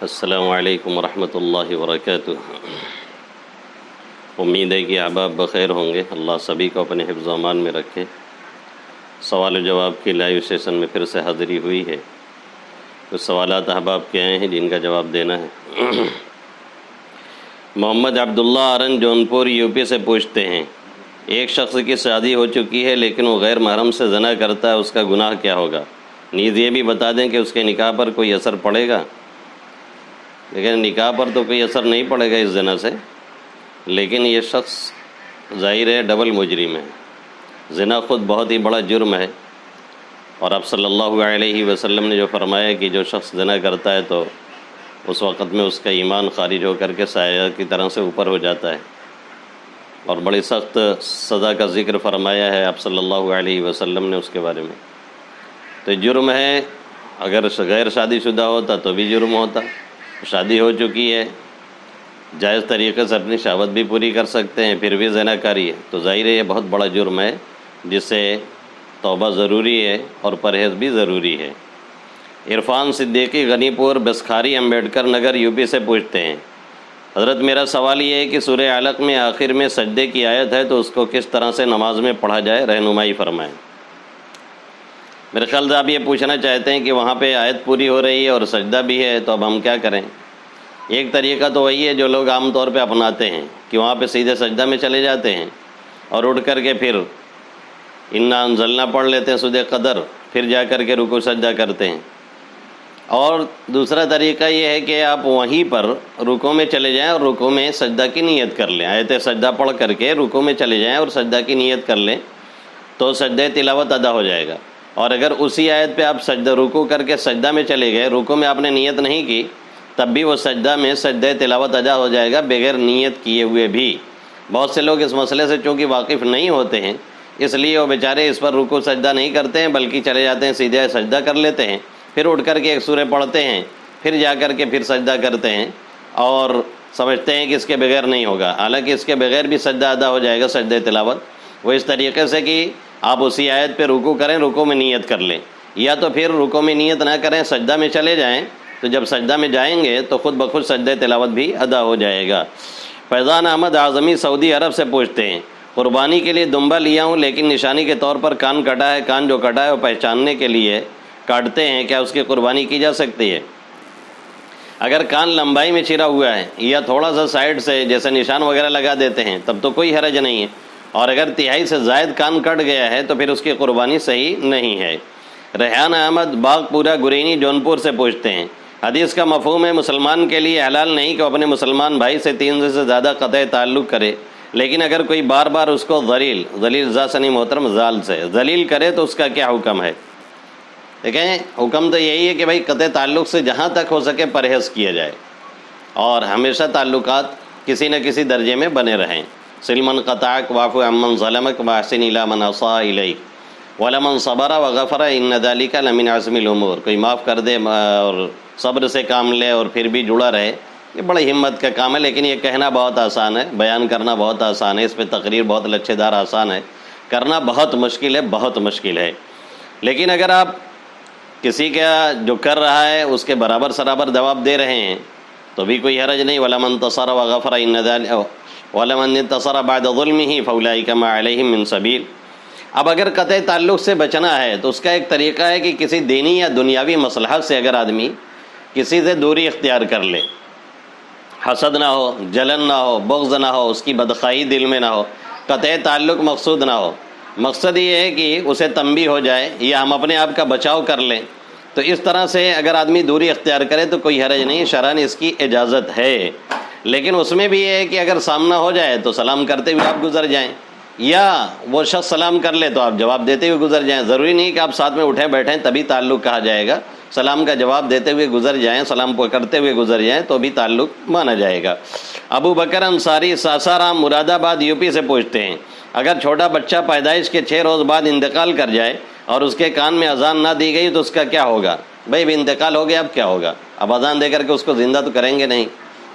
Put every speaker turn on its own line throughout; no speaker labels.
السلام علیکم ورحمۃ اللہ وبرکاتہ۔ امید ہے کہ احباب بخیر ہوں گے، اللہ سبھی کو اپنے حفظ و امان میں رکھے۔ سوال و جواب کی لائیو سیشن میں پھر سے حاضری ہوئی ہے۔ کچھ سوالات احباب کے آئے ہیں جن کا جواب دینا ہے۔ محمد عبداللہ آرن جونپور یو پی سے پوچھتے ہیں، ایک شخص کی شادی ہو چکی ہے لیکن وہ غیر محرم سے زنا کرتا ہے، اس کا گناہ کیا ہوگا؟ نیز یہ بھی بتا دیں کہ اس کے نکاح پر کوئی اثر پڑے گا؟ لیکن نکاح پر تو کوئی اثر نہیں پڑے گا اس زنا سے، لیکن یہ شخص ظاہر ہے ڈبل مجرم ہے۔ زنا خود بہت ہی بڑا جرم ہے، اور اب صلی اللہ علیہ وسلم نے جو فرمایا کہ جو شخص زنا کرتا ہے تو اس وقت میں اس کا ایمان خارج ہو کر کے سایہ کی طرح سے اوپر ہو جاتا ہے، اور بڑی سخت سزا کا ذکر فرمایا ہے اب صلی اللہ علیہ وسلم نے اس کے بارے میں۔ تو جرم ہے، اگر غیر شادی شدہ ہوتا تو بھی جرم ہوتا، شادی ہو چکی ہے، جائز طریقے سے اپنی شہوت بھی پوری کر سکتے ہیں، پھر بھی زنا کاری ہے، تو ظاہر ہے یہ بہت بڑا جرم ہے جس سے توبہ ضروری ہے اور پرہیز بھی ضروری ہے۔ عرفان صدیقی غنی پور بسکھاری امبیڈکر نگر یو پی سے پوچھتے ہیں، حضرت میرا سوال یہ ہے کہ سورہ علق میں آخر میں سجدے کی آیت ہے تو اس کو کس طرح سے نماز میں پڑھا جائے، رہنمائی فرمائیں۔ میرے خیال سے آپ یہ پوچھنا چاہتے ہیں کہ وہاں پہ آیت پوری ہو رہی ہے اور سجدہ بھی ہے، تو اب ہم کیا کریں؟ ایک طریقہ تو وہی ہے جو لوگ عام طور پہ اپناتے ہیں کہ وہاں پہ سیدھے سجدہ میں چلے جاتے ہیں اور اٹھ کر کے پھر انا انزلنا پڑھ لیتے ہیں سورہ قدر، پھر جا کر کے رکوع سجدہ کرتے ہیں۔ اور دوسرا طریقہ یہ ہے کہ آپ وہیں پر رکوع میں چلے جائیں اور رکوع میں سجدہ کی نیت کر لیں، آیت سجدہ پڑھ کر کے رکوع میں چلے جائیں اور سجدہ کی نیت کر لیں تو سجدہ تلاوت ادا ہو جائے گا۔ اور اگر اسی آیت پہ آپ سجدہ رکوع کر کے سجدہ میں چلے گئے، رکوع میں آپ نے نیت نہیں کی، تب بھی وہ سجدہ میں سجدہ تلاوت ادا ہو جائے گا بغیر نیت کیے ہوئے بھی۔ بہت سے لوگ اس مسئلے سے چونکہ واقف نہیں ہوتے ہیں، اس لیے وہ بیچارے اس پر رکوع سجدہ نہیں کرتے ہیں، بلکہ چلے جاتے ہیں سیدھے سجدہ کر لیتے ہیں، پھر اٹھ کر کے ایک سورہ پڑھتے ہیں، پھر جا کر کے پھر سجدہ کرتے ہیں اور سمجھتے ہیں کہ اس کے بغیر نہیں ہوگا، حالانکہ اس کے بغیر بھی سجدہ ادا ہو جائے گا سجدہ تلاوت۔ وہ اس طریقے سے کہ آپ اسی آیت پہ رکوع کریں، رکوع میں نیت کر لیں، یا تو پھر رکوع میں نیت نہ کریں، سجدہ میں چلے جائیں، تو جب سجدہ میں جائیں گے تو خود بخود سجدہ تلاوت بھی ادا ہو جائے گا۔ فیضان احمد اعظمی سعودی عرب سے پوچھتے ہیں، قربانی کے لیے دمبا لیا ہوں لیکن نشانی کے طور پر کان کٹا ہے، کان جو کٹا ہے وہ پہچاننے کے لیے کاٹتے ہیں، کیا اس کی قربانی کی جا سکتی ہے؟ اگر کان لمبائی میں چرا ہوا ہے یا تھوڑا سا سائڈ سے جیسے نشان وغیرہ لگا دیتے ہیں تب تو کوئی حرج نہیں ہے، اور اگر تہائی سے زائد کان کٹ گیا ہے تو پھر اس کی قربانی صحیح نہیں ہے۔ ریحان احمد باغ پورا گرینی جونپور سے پوچھتے ہیں، حدیث کا مفہوم ہے مسلمان کے لیے حلال نہیں کہ وہ اپنے مسلمان بھائی سے 3 سے زیادہ قطع تعلق کرے، لیکن اگر کوئی بار بار اس کو ذلیل ذا سنی محترم زال سے ذلیل کرے تو اس کا کیا حکم ہے؟ دیکھیں، حکم تو یہی ہے کہ بھائی قطع تعلق سے جہاں تک ہو سکے پرہیز کیا جائے، اور ہمیشہ تعلقات کسی نہ کسی درجے میں بنے رہیں۔ سلمن قطعک واعف عمن ظلمک واحسن الی من اساء الیک ولمن صبر وغفر ان ذلک لمن عزم الامور، کوئی معاف کر دے اور صبر سے کام لے اور پھر بھی جڑا رہے، یہ بڑی ہمت کا کام ہے، لیکن یہ کہنا بہت آسان ہے، بیان کرنا بہت آسان ہے، اس پہ تقریر بہت لچھے دار آسان ہے، کرنا بہت مشکل ہے، بہت مشکل ہے۔ لیکن اگر آپ کسی کا جو کر رہا ہے اس کے برابر سرابر جواب دے رہے ہیں تو بھی کوئی حرج نہیں۔ وَلَمَنْ انتَصَرَ وَغَفَرَ إِنَّ ذَلِكَ وَلَمَنْ انتَصَرَ بَعْدَ ظُلْمِهِ فَأُولَٰئِكَ مَا عَلَيْهِم مِّن سَبِيلٍ۔ اب اگر قطع تعلق سے بچنا ہے تو اس کا ایک طریقہ ہے کہ کسی دینی یا دنیاوی مصلحت سے اگر آدمی کسی سے دوری اختیار کر لے، حسد نہ ہو، جلن نہ ہو، بغض نہ ہو، اس کی بدخواہی دل میں نہ ہو، قطع تعلق مقصود نہ ہو، مقصد یہ ہے کہ اسے تنبیہ ہو جائے یا ہم اپنے آپ کا بچاؤ کر لیں، تو اس طرح سے اگر آدمی دوری اختیار کرے تو کوئی حرج نہیں، شرعاً اس کی اجازت ہے۔ لیکن اس میں بھی یہ ہے کہ اگر سامنا ہو جائے تو سلام کرتے ہوئے آپ گزر جائیں، یا وہ شخص سلام کر لے تو آپ جواب دیتے ہوئے گزر جائیں، ضروری نہیں کہ آپ ساتھ میں اٹھے بیٹھیں تبھی تعلق کہا جائے گا، سلام کا جواب دیتے ہوئے گزر جائیں، سلام کرتے ہوئے گزر جائیں تو بھی تعلق مانا جائے گا۔ ابو بکر انصاری ساسارام مراد آباد یو پی سے پوچھتے ہیں، اگر چھوٹا بچہ پیدائش کے 6 روز بعد انتقال کر جائے اور اس کے کان میں اذان نہ دی گئی تو اس کا کیا ہوگا؟ بھائی بھی انتقال ہو گیا، اب کیا ہوگا؟ اب اذان دے کر کے اس کو زندہ تو کریں گے نہیں،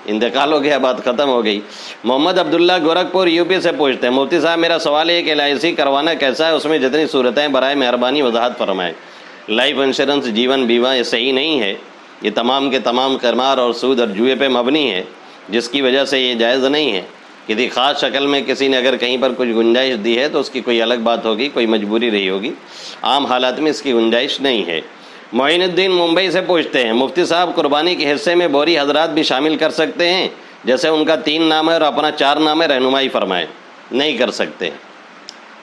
انتقال ہو گیا، بات ختم ہو گئی۔ محمد عبداللہ گورکھپور یو پی سے پوچھتے ہیں، مفتی صاحب میرا سوال ہے کہ LIC کروانا کیسا ہے، اس میں جتنی صورتیں برائے مہربانی وضاحت فرمائیں۔ لائف انشورنس جیون بیمہ یہ صحیح نہیں ہے، یہ تمام کے تمام قمار اور سود اور جوئے پہ مبنی ہے، جس کی وجہ سے یہ جائز نہیں ہے۔ کسی خاص شکل میں کسی نے اگر کہیں پر کچھ گنجائش دی ہے تو اس کی کوئی الگ بات ہوگی، کوئی مجبوری رہی ہوگی، عام حالات میں اس کی گنجائش نہیں ہے۔ معین الدین ممبئی سے پوچھتے ہیں، مفتی صاحب قربانی کے حصے میں بوری حضرات بھی شامل کر سکتے ہیں؟ جیسے ان کا 3 نام ہے اور اپنا 4 نام ہے، رہنمائی فرمائیں۔ نہیں کر سکتے،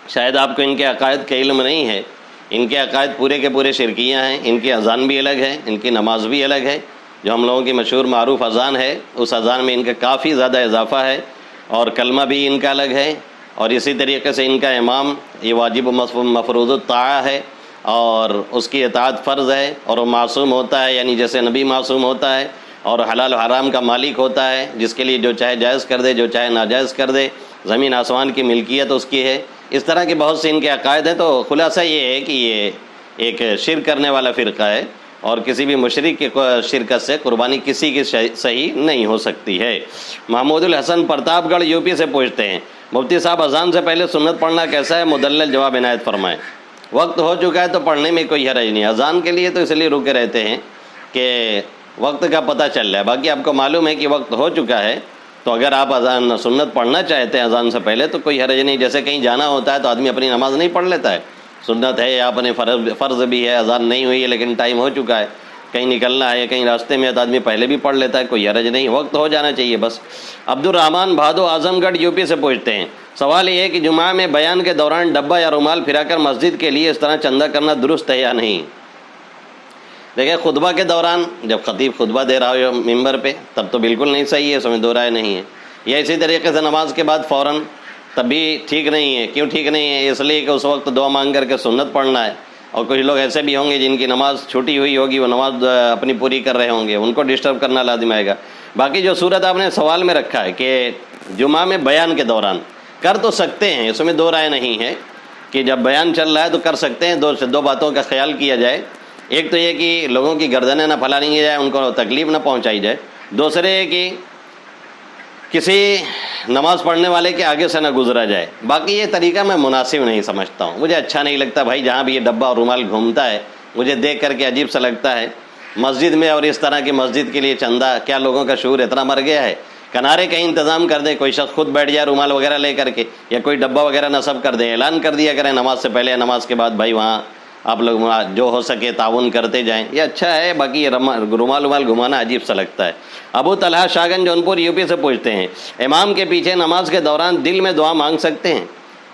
شاید آپ کو ان کے عقائد کا علم نہیں ہے۔ ان کے عقائد پورے کے پورے شرکیہ ہیں، ان کی اذان بھی الگ ہے، ان کی نماز بھی الگ ہے۔ جو ہم لوگوں کی مشہور معروف اذان ہے، اس اذان میں ان کا کافی زیادہ اضافہ ہے، اور کلمہ بھی ان کا الگ ہے، اور اسی طریقے سے ان کا امام یہ واجب و مفروض الطاعہ ہے، اور اس کی اطاعت فرض ہے، اور وہ معصوم ہوتا ہے، یعنی جیسے نبی معصوم ہوتا ہے، اور حلال و حرام کا مالک ہوتا ہے، جس کے لیے جو چاہے جائز کر دے، جو چاہے ناجائز کر دے، زمین آسمان کی ملکیت اس کی ہے۔ اس طرح کے بہت سے ان کے عقائد ہیں۔ تو خلاصہ یہ ہے کہ یہ ایک شرک کرنے والا فرقہ ہے، اور کسی بھی مشرک کی شرکت سے قربانی کسی کی صحیح نہیں ہو سکتی ہے۔ محمود الحسن پرتاپ گڑھ یو پی سے پوچھتے ہیں، مفتی صاحب اذان سے پہلے سنت پڑھنا کیسا ہے؟ مدلل جواب عنایت فرمائیں۔ وقت ہو چکا ہے تو پڑھنے میں کوئی حرج نہیں۔ اذان کے لیے تو اس لیے رکے رہتے ہیں کہ وقت کا پتہ چل رہا ہے، باقی آپ کو معلوم ہے کہ وقت ہو چکا ہے، تو اگر آپ اذان سنت پڑھنا چاہتے ہیں اذان سے پہلے تو کوئی حرج نہیں۔ جیسے کہیں جانا ہوتا ہے تو آدمی اپنی نماز نہیں پڑھ لیتا ہے، سنت ہے یا اپنے فرض بھی ہے، اذان نہیں ہوئی ہے لیکن ٹائم ہو چکا ہے، کہیں نکلنا ہے، کہیں راستے میں ہے تو آدمی پہلے بھی پڑھ لیتا ہے، کوئی حرج نہیں، وقت ہو جانا چاہیے بس۔ عبد الرحمن بھادو اعظم گڑھ یو پی سے پوچھتے ہیں، سوال یہ ہے کہ جمعہ میں بیان کے دوران ڈبہ یا رومال پھرا کر مسجد کے لیے اس طرح چندہ کرنا درست ہے یا نہیں؟ دیکھیں، خطبہ کے دوران جب خطیب خطبہ دے رہا ہو ممبر پہ تب تو بالکل نہیں صحیح ہے، اس میں دو رائے نہیں ہے، یا اسی طریقے سے نماز کے بعد فوراً تب بھی ٹھیک نہیں ہے۔ کیوں ٹھیک نہیں ہے؟ اس لیے کہ اس وقت دعا مانگ کر کے سنت پڑھنا ہے، اور کچھ لوگ ایسے بھی ہوں گے جن کی نماز چھوٹی ہوئی ہوگی، وہ نماز اپنی پوری کر رہے ہوں گے، ان کو ڈسٹرب کرنا لازم آئے گا۔ باقی جو صورت آپ نے سوال میں رکھا ہے کہ جمعہ میں بیان کے دوران کر تو سکتے ہیں، اس میں دو رائے نہیں ہے کہ جب بیان چل رہا ہے تو کر سکتے ہیں۔ دو باتوں کا خیال کیا جائے، ایک تو یہ کہ لوگوں کی گردنیں نہ پھلانی جائے، ان کو تکلیف نہ پہنچائی جائے، دوسرے یہ کہ کسی نماز پڑھنے والے کے آگے سے نہ گزرا جائے۔ باقی یہ طریقہ میں مناسب نہیں سمجھتا ہوں، مجھے اچھا نہیں لگتا بھائی، جہاں بھی یہ ڈبہ اور رومال گھومتا ہے مجھے دیکھ کر کے عجیب سا لگتا ہے۔ مسجد میں اور اس طرح کی مسجد کے لیے چندہ، کیا لوگوں کا شعور اتنا مر گیا ہے؟ کنارے کہیں انتظام کر دیں، کوئی شخص خود بیٹھ جائے رومال وغیرہ لے کر کے، یا کوئی ڈبہ وغیرہ نصب کر دیں، اعلان کر دیا کریں نماز سے پہلے یا نماز کے بعد، بھائی وہاں آپ لوگ جو ہو سکے تعاون کرتے جائیں، یہ اچھا ہے۔ باقی یہ رومال گھمانا عجیب سا لگتا ہے۔ ابو طلحہ شاگن جونپور یو پی سے پوچھتے ہیں، امام کے پیچھے نماز کے دوران دل میں دعا مانگ سکتے ہیں؟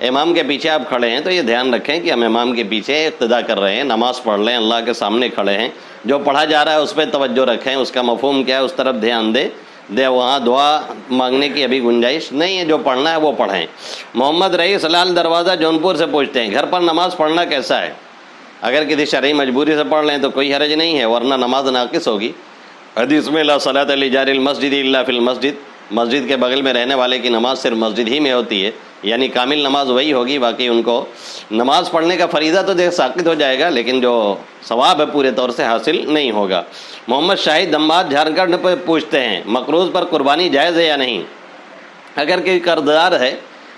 امام کے پیچھے آپ کھڑے ہیں تو یہ دھیان رکھیں کہ ہم امام کے پیچھے اقتدا کر رہے ہیں، نماز پڑھ رہے ہیں، اللہ کے سامنے کھڑے ہیں، جو پڑھا جا رہا ہے اس پہ توجہ رکھیں، اس کا مفہوم کیا ہے اس طرف دھیان دیں، وہاں دعا مانگنے کی ابھی گنجائش نہیں ہے، جو پڑھنا ہے وہ پڑھیں۔ محمد رئیس لال دروازہ جونپور سے پوچھتے ہیں، گھر پر نماز پڑھنا کیسا ہے؟ اگر کسی شرعی مجبوری سے پڑھ لیں تو کوئی حرج نہیں ہے، ورنہ نماز ناقص ہوگی۔ حدیث میں لا صلاۃ لجار المسجد الا فی المسجد، مسجد کے بغل میں رہنے والے کی نماز صرف مسجد ہی میں ہوتی ہے، یعنی کامل نماز وہی ہوگی، باقی ان کو نماز پڑھنے کا فریضہ تو ساقط ہو جائے گا لیکن جو ثواب ہے پورے طور سے حاصل نہیں ہوگا۔ محمد شاہد دمباد جھارکھنڈ پہ پوچھتے ہیں، مقروض پر قربانی جائز ہے یا نہیں؟ اگر کوئی قرض دار ہے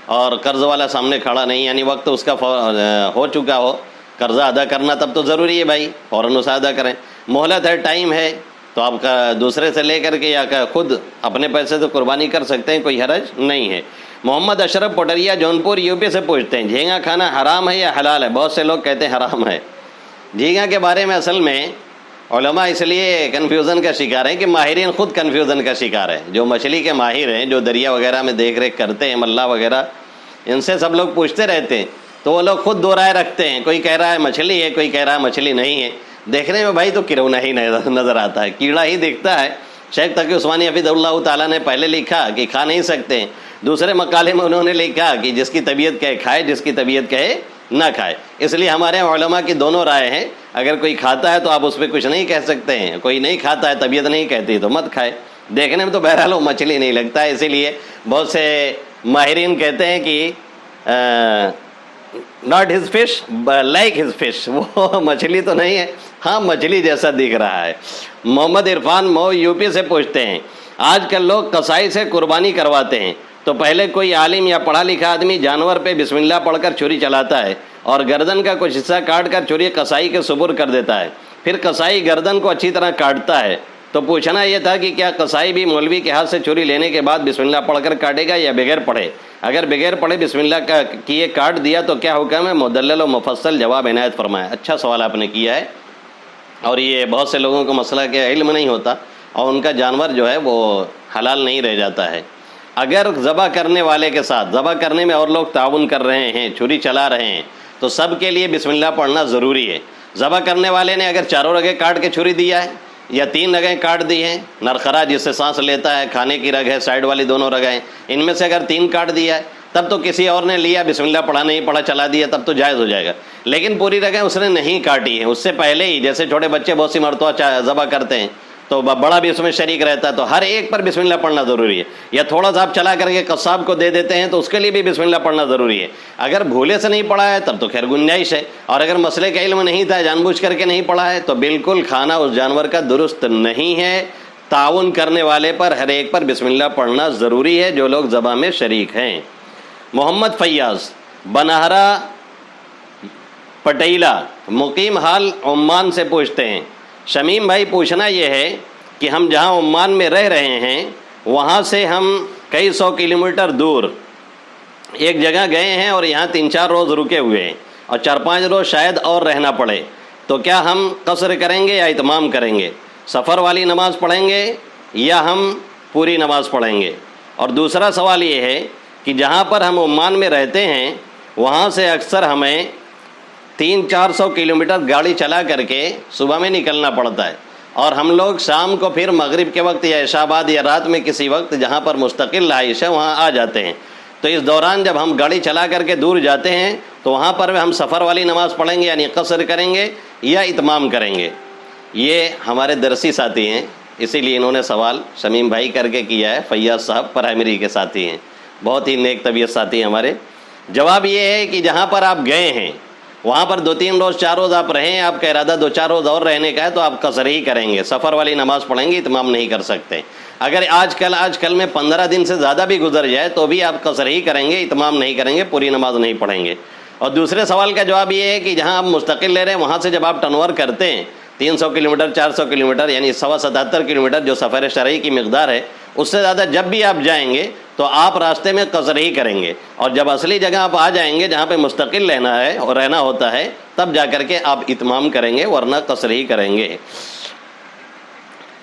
اور قرض والا سامنے کھڑا نہیں، یعنی وقت اس کا ہو چکا ہو، قرضہ ادا کرنا تب تو ضروری ہے بھائی، فوراً اسے ادا کریں۔ مہلت ہے، ٹائم ہے، تو آپ کا دوسرے سے لے کر کے یا خود اپنے پیسے سے قربانی کر سکتے ہیں، کوئی حرج نہیں ہے۔ محمد اشرف پٹریا جونپور یو پی سے پوچھتے ہیں، جھینگا کھانا حرام ہے یا حلال ہے؟ بہت سے لوگ کہتے ہیں حرام ہے۔ جھینگا کے بارے میں اصل میں علماء اس لیے کنفیوژن کا شکار ہیں کہ ماہرین خود کنفیوژن کا شکار ہیں۔ جو مچھلی کے ماہر ہیں، جو دریا وغیرہ میں دیکھ ریکھ کرتے ہیں، ملا وغیرہ، ان سے سب لوگ پوچھتے رہتے ہیں تو وہ لوگ خود دو رائے رکھتے ہیں، کوئی کہہ رہا ہے مچھلی ہے، کوئی کہہ رہا ہے مچھلی نہیں ہے۔ دیکھنے میں بھائی تو کرونا ہی نظر آتا ہے، کیڑا ہی دکھتا ہے۔ شیخ تقی عثمانی حفظہ اللہ تعالیٰ نے پہلے لکھا کہ کھا نہیں سکتے، دوسرے مقالے میں انہوں نے لکھا کہ جس کی طبیعت کہے کھائے، جس کی طبیعت کہے نہ کھائے۔ اس لیے ہمارے علماء کی دونوں رائے ہیں، اگر کوئی کھاتا ہے تو آپ اس پہ کچھ نہیں کہہ سکتے ہیں، کوئی نہیں کھاتا ہے، طبیعت نہیں کہتی تو مت کھائے۔ دیکھنے میں تو بہرحال وہ مچھلی نہیں لگتا ہے، اسی لیے بہت سے ماہرین کہتے ہیں کہ not his fish like his fish, وہ مچھلی تو نہیں ہے، ہاں مچھلی جیسا دکھ رہا ہے۔ محمد عرفان مو یو پی سے پوچھتے ہیں، آج کل لوگ قصائی سے قربانی کرواتے ہیں تو پہلے کوئی عالم یا پڑھا لکھا آدمی جانور پہ بسم اللہ پڑھ کر چھری چلاتا ہے اور گردن کا کچھ حصہ کاٹ کر چھری قصائی کے سپرد کر دیتا ہے، پھر قصائی گردن کو اچھی طرح کاٹتا ہے، تو پوچھنا یہ تھا کہ کیا قصائی بھی مولوی کے ہاتھ سے چھری لینے کے بعد بسم اللہ پڑھ کر کاٹے گا یا بغیر پڑھے؟ اگر بغیر پڑھے بسم اللہ کیے کاٹ دیا تو کیا حکم ہے؟ مدلل و مفصل جواب عنایت فرمایا۔ اچھا سوال آپ نے کیا ہے، اور یہ بہت سے لوگوں کو مسئلہ کے علم نہیں ہوتا اور ان کا جانور جو ہے وہ حلال نہیں رہ جاتا ہے۔ اگر ذبح کرنے والے کے ساتھ ذبح کرنے میں اور لوگ تعاون کر رہے ہیں، چھری چلا رہے ہیں، تو سب کے لیے بسم اللہ پڑھنا ضروری ہے۔ ذبح کرنے والے نے اگر چاروں رگیں کاٹ کے چھری دیا ہے یا 3 رگیں کاٹ دی ہیں، نرخرا جس سے سانس لیتا ہے، کھانے کی رگ ہے، سائیڈ والی دونوں رگیں، ان میں سے اگر 3 کاٹ دیا ہے تب تو کسی اور نے لیا، بسم اللہ پڑھا نہیں پڑھا چلا دیا، تب تو جائز ہو جائے گا۔ لیکن پوری رگیں اس نے نہیں کاٹی ہیں، اس سے پہلے ہی، جیسے چھوٹے بچے بہت سی مرتبہ ذبح کرتے ہیں تو بڑا بھی اس میں شریک رہتا ہے، تو ہر ایک پر بسم اللہ پڑھنا ضروری ہے۔ یا تھوڑا سا آپ چلا کر کے قصاب کو دے دیتے ہیں تو اس کے لیے بھی بسم اللہ پڑھنا ضروری ہے۔ اگر بھولے سے نہیں پڑھا ہے تب تو خیر گنجائش ہے، اور اگر مسئلے کا علم نہیں تھا، جان بوجھ کر کے نہیں پڑھا ہے، تو بالکل کھانا اس جانور کا درست نہیں ہے۔ تعاون کرنے والے پر ہر ایک پر بسم اللہ پڑھنا ضروری ہے جو لوگ ذبح میں شریک ہیں۔ محمد فیاض بنہرا پٹیلا مقیم حال عمان سے پوچھتے ہیں، شمیم بھائی پوچھنا یہ ہے کہ ہم جہاں عمان میں رہ رہے ہیں وہاں سے ہم کئی 100 کلومیٹر دور ایک جگہ گئے ہیں اور یہاں 3-4 روز رکے ہوئے ہیں اور 4-5 روز شاید اور رہنا پڑے، تو کیا ہم قصر کریں گے یا اتمام کریں گے؟ سفر والی نماز پڑھیں گے یا ہم پوری نماز پڑھیں گے؟ اور دوسرا سوال یہ ہے کہ جہاں پر ہم عمان میں رہتے ہیں وہاں سے اکثر ہمیں 300-400 کلومیٹر گاڑی چلا کر کے صبح میں نکلنا پڑتا ہے، اور ہم لوگ شام کو پھر مغرب کے وقت یا عشاء بعد یا رات میں کسی وقت جہاں پر مستقل رہائش ہے وہاں آ جاتے ہیں۔ تو اس دوران جب ہم گاڑی چلا کر کے دور جاتے ہیں تو وہاں پر ہم سفر والی نماز پڑھیں گے یعنی قصر کریں گے یا اتمام کریں گے؟ یہ ہمارے درسی ساتھی ہیں، اسی لیے انہوں نے سوال شمیم بھائی کر کے کیا ہے۔ فیاض صاحب پرائمری کے ساتھی ہیں، بہت ہی نیک طبیعت ساتھی ہیں ہمارے۔ جواب یہ ہے کہ جہاں پر آپ گئے ہیں وہاں پر 2-3 روز 4 روز آپ رہیں، آپ کا ارادہ 2-4 روز اور رہنے کا ہے تو آپ قصر ہی کریں گے، سفر والی نماز پڑھیں گے، اتمام نہیں کر سکتے۔ اگر آج کل میں 15 دن سے زیادہ بھی گزر جائے تو بھی آپ قصر ہی کریں گے، اتمام نہیں کریں گے، پوری نماز نہیں پڑھیں گے۔ اور دوسرے سوال کا جواب یہ ہے کہ جہاں آپ مستقل لے رہے ہیں وہاں سے جب آپ ٹرن اوور کرتے ہیں 300 کلومیٹر 400 کلومیٹر یعنی 77 کلومیٹر جو سفر شرعی کی مقدار ہے، اس سے زیادہ جب بھی آپ جائیں گے تو آپ راستے میں قصر ہی کریں گے، اور جب اصلی جگہ آپ آ جائیں گے جہاں پہ مستقل رہنا ہے اور رہنا ہوتا ہے تب جا کر کے آپ اتمام کریں گے، ورنہ قصر ہی کریں گے۔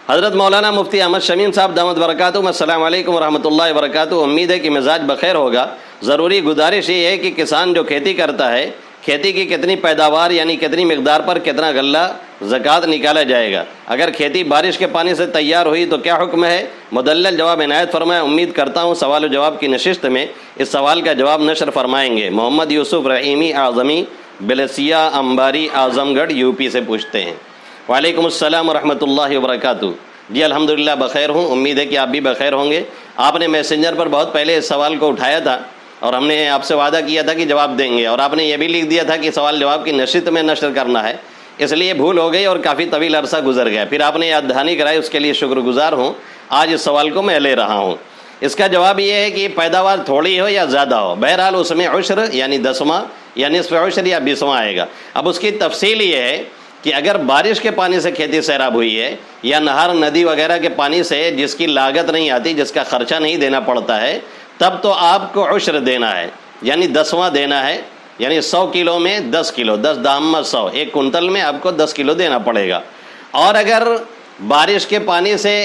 حضرت مولانا مفتی احمد شمیم صاحب دامت برکاتہ، السلام علیکم ورحمۃ اللہ وبرکاتہ، امید ہے کہ مزاج بخیر ہوگا۔ ضروری گزارش یہ ہے کہ کسان جو کھیتی کرتا ہے، کھیتی کی کتنی پیداوار یعنی کتنی مقدار پر کتنا غلہ زکوٰۃ نکالا جائے گا؟ اگر کھیتی بارش کے پانی سے تیار ہوئی تو کیا حکم ہے؟ مدلل جواب عنایت فرمائے۔ امید کرتا ہوں سوال و جواب کی نشست میں اس سوال کا جواب نشر فرمائیں گے۔ محمد یوسف رحیمی اعظمی بلسیا امباری اعظم گڑھ یوپی سے پوچھتے ہیں۔ وعلیکم السلام ورحمۃ اللہ وبرکاتہ۔ جی الحمدللہ بخیر ہوں، امید ہے کہ آپ بھی بخیر ہوں گے۔ آپ نے میسنجر پر بہت پہلے اس سوال کو اٹھایا تھا اور ہم نے آپ سے وعدہ کیا تھا کہ جواب دیں گے، اور آپ نے یہ بھی لکھ دیا تھا کہ سوال جواب کی نشست میں نشر کرنا ہے، اس لیے بھول ہو گئی اور کافی طویل عرصہ گزر گیا، پھر آپ نے یاد دہانی کرائی، اس کے لیے شکر گزار ہوں۔ آج اس سوال کو میں لے رہا ہوں۔ اس کا جواب یہ ہے کہ پیداوار تھوڑی ہو یا زیادہ ہو، بہرحال اس میں عشر یعنی 10واں یا نصف عشر یا 20واں آئے گا۔ اب اس کی تفصیل یہ ہے کہ اگر بارش کے پانی سے کھیتی سیراب ہوئی ہے یا نہر ندی وغیرہ کے پانی سے جس کی لاگت نہیں آتی، جس کا خرچہ نہیں دینا پڑتا ہے، تب تو آپ کو عشر دینا ہے یعنی 10واں دینا ہے، یعنی 100 کلو میں 10 کلو، 10 دام 100، 1 کنٹل میں آپ کو 10 کلو دینا پڑے گا۔ اور اگر بارش کے پانی سے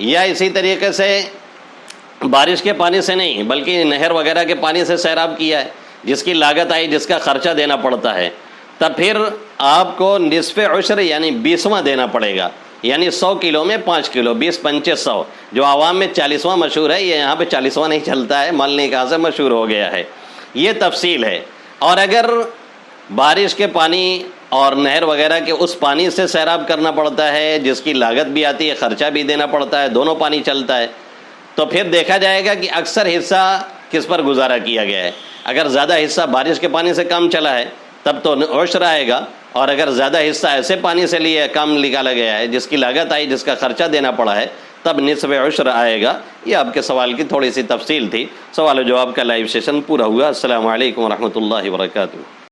یا اسی طریقے سے بارش کے پانی سے نہیں بلکہ نہر وغیرہ کے پانی سے سیراب کیا ہے، جس کی لاگت آئی، جس کا خرچہ دینا پڑتا ہے، تب پھر آپ کو نصف عشر یعنی 20واں دینا پڑے گا، یعنی 100 کلو میں 5 کلو، 20 5 100، جو عوام میں 40واں مشہور ہے، یہ یہاں پہ 40واں نہیں چلتا ہے، مالنے کہاں سے مشہور ہو گیا ہے، یہ تفصیل ہے۔ اور اگر بارش کے پانی اور نہر وغیرہ کے اس پانی سے سیراب کرنا پڑتا ہے جس کی لاگت بھی آتی ہے، خرچہ بھی دینا پڑتا ہے، دونوں پانی چلتا ہے، تو پھر دیکھا جائے گا کہ اکثر حصہ کس پر گزارا کیا گیا ہے۔ اگر زیادہ حصہ بارش کے پانی سے کام چلا ہے تب تو عشر آئے گا، اور اگر زیادہ حصہ ایسے پانی سے لیے کام نکالا گیا ہے جس کی لاگت آئی، جس کا خرچہ دینا پڑا ہے، تب نصف عشر آئے گا۔ یہ آپ کے سوال کی تھوڑی سی تفصیل تھی۔ سوال و جواب کا لائیو سیشن پورا ہوا۔ السلام علیکم ورحمۃ اللہ وبرکاتہ۔